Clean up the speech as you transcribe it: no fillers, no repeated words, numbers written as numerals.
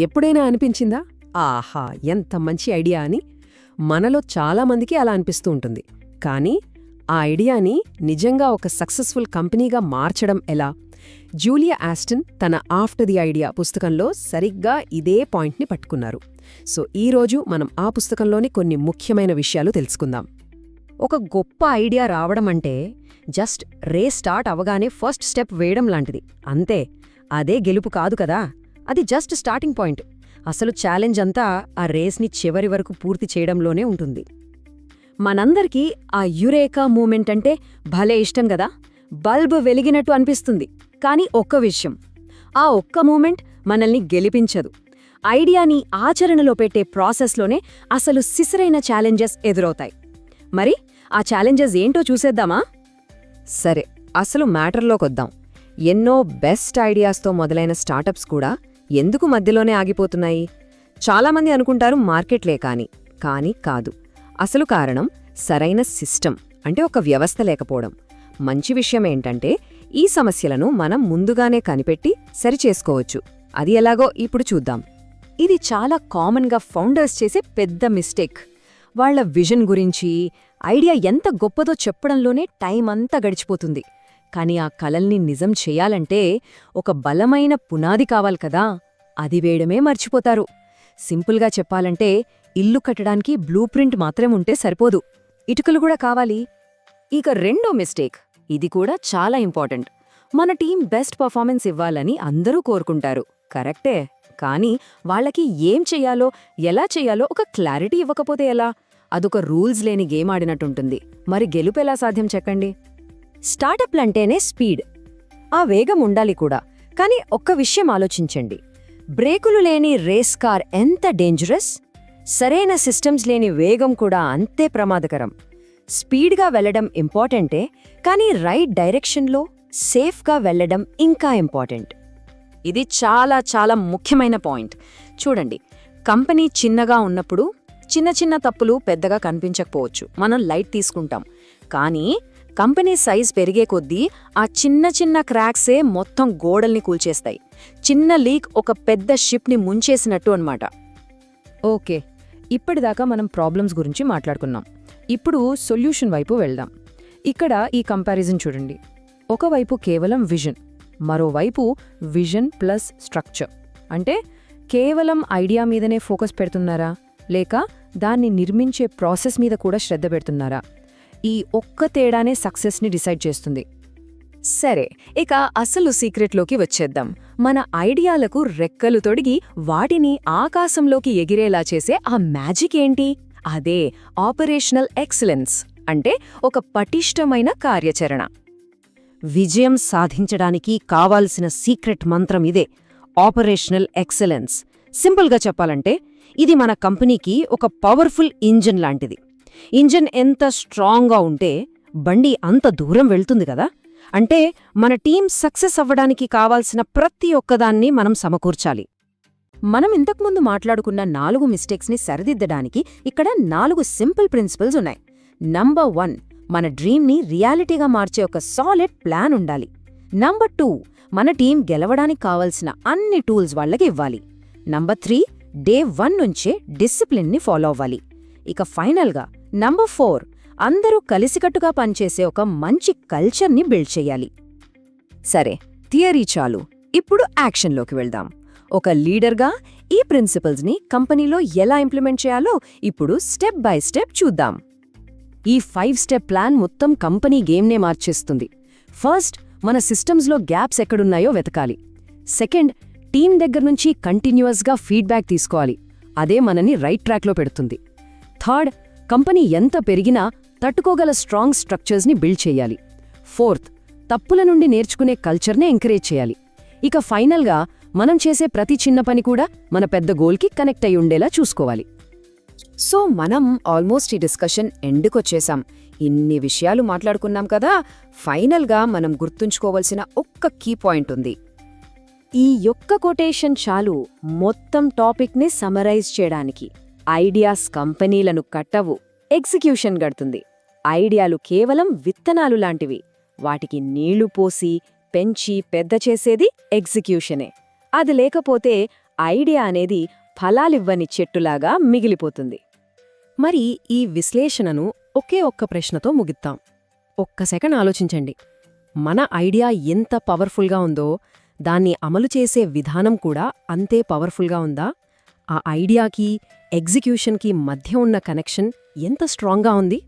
ఎప్పుడైనా అనిపించిందా ఆహా ఎంత మంచి ఐడియా అని? మనలో చాలామందికి అలా అనిపిస్తూ ఉంటుంది. కానీ ఆ ఐడియాని నిజంగా ఒక సక్సెస్ఫుల్ కంపెనీగా మార్చడం ఎలా? జూలియా ఆస్టన్ తన ఆఫ్టర్ ది ఐడియా పుస్తకంలో సరిగ్గా ఇదే పాయింట్ని పట్టుకున్నారు. సో ఈరోజు మనం ఆ పుస్తకంలోని కొన్ని ముఖ్యమైన విషయాలు తెలుసుకుందాం. ఒక గొప్ప ఐడియా రావడమంటే జస్ట్ రేస్ స్టార్ట్ అవగానే ఫస్ట్ స్టెప్ వేయడం లాంటిది, అంతే. అదే గెలుపు కాదు కదా, అది జస్ట్ స్టార్టింగ్ పాయింట్. అసలు ఛాలెంజ్ అంతా ఆ రేస్ని చివరి వరకు పూర్తి చేయడంలోనే ఉంటుంది. మనందరికీ ఆ యురేకా మూమెంట్ అంటే భలే ఇష్టం గదా, బల్బ్ వెలిగినట్టు అనిపిస్తుంది. కానీ ఒక్క విషయం, ఆ ఒక్క మూమెంట్ మనల్ని గెలిపించదు. ఐడియాని ఆచరణలో పెట్టే ప్రాసెస్లోనే అసలు సిసరైన ఛాలెంజెస్ ఎదురవుతాయి. మరి ఆ ఛాలెంజెస్ ఏంటో చూసేద్దామా? సరే, అసలు మ్యాటర్లోకొద్దాం. ఎన్నో బెస్ట్ ఐడియాస్తో మొదలైన స్టార్టప్స్ కూడా ఎందుకు మధ్యలోనే ఆగిపోతున్నాయి? చాలామంది అనుకుంటారు మార్కెట్ లేక అని. కానీ కాదు. అసలు కారణం సరైన సిస్టమ్, అంటే ఒక వ్యవస్థ లేకపోవడం. మంచి విషయం ఏంటంటే ఈ సమస్యలను మనం ముందుగానే కనిపెట్టి సరిచేసుకోవచ్చు. అది ఎలాగో ఇప్పుడు చూద్దాం. ఇది చాలా కామన్గా ఫౌండర్స్ చేసే పెద్ద మిస్టేక్. వాళ్ల విజన్ గురించి, ఐడియా ఎంత గొప్పదో చెప్పడంలోనే టైం అంతా గడిచిపోతుంది. కానీ ఆ కలల్ని నిజం చెయ్యాలంటే ఒక బలమైన పునాది కావాలి కదా, అది వేయడమే మర్చిపోతారు. సింపుల్గా చెప్పాలంటే ఇల్లు కట్టడానికి బ్లూ ప్రింట్ మాత్రం ఉంటే సరిపోదు, ఇటుకలు కూడా కావాలి. ఇక రెండో మిస్టేక్, ఇది కూడా చాలా ఇంపార్టెంట్. మన టీం బెస్ట్ పర్ఫార్మెన్స్ ఇవ్వాలని అందరూ కోరుకుంటారు, కరెక్టే. కానీ వాళ్ళకి ఏం చెయ్యాలో, ఎలా చెయ్యాలో ఒక క్లారిటీ ఇవ్వకపోతే ఎలా? అదొక రూల్స్ లేని గేమ్ ఆడినట్టుంటుంది. మరి గెలుపెలా సాధ్యం చెప్పండి? స్టార్టప్లంటేనే స్పీడ్, ఆ వేగం ఉండాలి కూడా. కానీ ఒక్క విషయం ఆలోచించండి, బ్రేకులు లేని రేస్ కార్ ఎంత డేంజరస్, సరైన సిస్టమ్స్ లేని వేగం కూడా అంతే ప్రమాదకరం. స్పీడ్గా వెళ్లడం ఇంపార్టెంటే, కానీ రైట్ డైరెక్షన్లో సేఫ్గా వెళ్లడం ఇంకా ఇంపార్టెంట్. ఇది చాలా చాలా ముఖ్యమైన పాయింట్. చూడండి, కంపెనీ చిన్నగా ఉన్నప్పుడు చిన్న చిన్న తప్పులు పెద్దగా కనిపించకపోవచ్చు, మనం లైట్ తీసుకుంటాం. కానీ కంపెనీ సైజ్ పెరిగే కొద్దీ ఆ చిన్న చిన్న క్రాక్సే మొత్తం గోడల్ని కూల్చేస్తాయి. చిన్న లీక్ ఒక పెద్ద షిప్ని ముంచేసినట్టు అన్నమాట. ఓకే, ఇప్పటిదాకా మనం ప్రాబ్లమ్స్ గురించి మాట్లాడుకున్నాం. ఇప్పుడు సొల్యూషన్ వైపు వెళ్దాం. ఇక్కడ ఈ కంపారిజన్ చూడండి. ఒకవైపు కేవలం విజన్, మరోవైపు విజన్ ప్లస్ స్ట్రక్చర్. అంటే కేవలం ఐడియా మీదనే ఫోకస్ పెడుతున్నారా, లేక దాన్ని నిర్మించే ప్రాసెస్ మీద కూడా శ్రద్ధ పెడుతున్నారా? ఈ ఒక్క తేడానే సక్సెస్ని డిసైడ్ చేస్తుంది. సరే, ఇక అసలు సీక్రెట్లోకి వచ్చేద్దాం. మన ఐడియాలకు రెక్కలు తొడిగి వాటిని ఆకాశంలోకి ఎగిరేలా చేసే ఆ మ్యాజిక్ ఏంటి? అదే ఆపరేషనల్ ఎక్సలెన్స్, అంటే ఒక పటిష్టమైన కార్యాచరణ. విజయం సాధించడానికి కావాల్సిన సీక్రెట్ మంత్రం ఇదే, ఆపరేషనల్ ఎక్సలెన్స్. సింపుల్గా చెప్పాలంటే ఇది మన కంపెనీకి ఒక పవర్ఫుల్ ఇంజిన్ లాంటిది. ఇంజిన్ ఎంత స్ట్రాంగ్గా ఉంటే బండి అంత దూరం వెళ్తుంది కదా. అంటే మన టీం సక్సెస్ అవ్వడానికి కావాల్సిన ప్రతి ఒక్కదాన్ని మనం సమకూర్చాలి. మనం ఇంతకుముందు మాట్లాడుకున్న 4 మిస్టేక్స్ని సరిదిద్దడానికి ఇక్కడ 4 సింపుల్ ప్రిన్సిపల్స్ ఉన్నాయి. నంబర్ 1, మన డ్రీమ్ని రియాలిటీగా మార్చే ఒక సాలిడ్ ప్లాన్ ఉండాలి. నంబర్ 2, మన టీం గెలవడానికి కావలసిన అన్ని టూల్స్ వాళ్ళకి ఇవ్వాలి. నంబర్ 3, డే 1 నుంచే డిసిప్లిన్ని ఫాలో అవ్వాలి. ఇక ఫైనల్గా నంబర్ 4, అందరూ కలిసికట్టుగా పనిచేసే ఒక మంచి కల్చర్ని బిల్డ్ చెయ్యాలి. సరే, థియరీ చాలు, ఇప్పుడు యాక్షన్లోకి వెళ్దాం. ఒక లీడర్గా ఈ ప్రిన్సిపల్స్ని కంపెనీలో ఎలా ఇంప్లిమెంట్ చేయాలో ఇప్పుడు స్టెప్ బై స్టెప్ చూద్దాం. ఈ 5 స్టెప్ ప్లాన్ మొత్తం కంపెనీ గేమ్నే మార్చేస్తుంది. ఫస్ట్, మన సిస్టమ్స్లో గ్యాప్స్ ఎక్కడున్నాయో వెతకాలి. సెకండ్, టీం దగ్గర్నుంచి కంటిన్యూయస్గా ఫీడ్బ్యాక్ తీసుకోవాలి, అదే మనని రైట్ ట్రాక్లో పెడుతుంది. థర్డ్, కంపెనీ ఎంత పెరిగినా తట్టుకోగల స్ట్రాంగ్ స్ట్రక్చర్స్ని బిల్డ్ చేయాలి. ఫోర్త్, తప్పుల నుండి నేర్చుకునే కల్చర్నే ఎంకరేజ్ చేయాలి. ఇక ఫైనల్గా మనం చేసే ప్రతి చిన్న పని కూడా మన పెద్ద గోల్కి కనెక్ట్ అయి ఉండేలా చూసుకోవాలి. సో మనం ఆల్మోస్ట్ ఈ డిస్కషన్ ఎండ్కొచ్చేసాం. ఇన్ని విషయాలు మాట్లాడుకున్నాం కదా, ఫైనల్గా మనం గుర్తుంచుకోవలసిన ఒక్క కీ పాయింట్ ఉంది. ఈ ఒక్క కొటేషన్ చాలు మొత్తం టాపిక్ని సమరైజ్ చేయడానికి. ఐడియాస్ కంపెనీలను కట్టవు, ఎగ్జిక్యూషన్ గడుతుంది. ఐడియాలు కేవలం విత్తనాలు లాంటివి, వాటికి నీళ్లు పోసి పెంచి పెద్ద చేసేది ఎగ్జిక్యూషనే. అది లేకపోతే ఐడియా అనేది ఫలాలివ్వని చెట్టులాగా మిగిలిపోతుంది. మరి ఈ విశ్లేషణను ఒకే ఒక్క ప్రశ్నతో ముగిద్దాం. ఒక్క సెకండ్ ఆలోచించండి. మన ఐడియా ఎంత పవర్ఫుల్గా ఉందో దాన్ని అమలు చేసే విధానం కూడా అంతే పవర్ఫుల్గా ఉందా? ఆ ఐడియాకి, ఎగ్జిక్యూషన్కి మధ్య ఉన్న కనెక్షన్ ఎంత స్ట్రాంగ్గా ఉంది?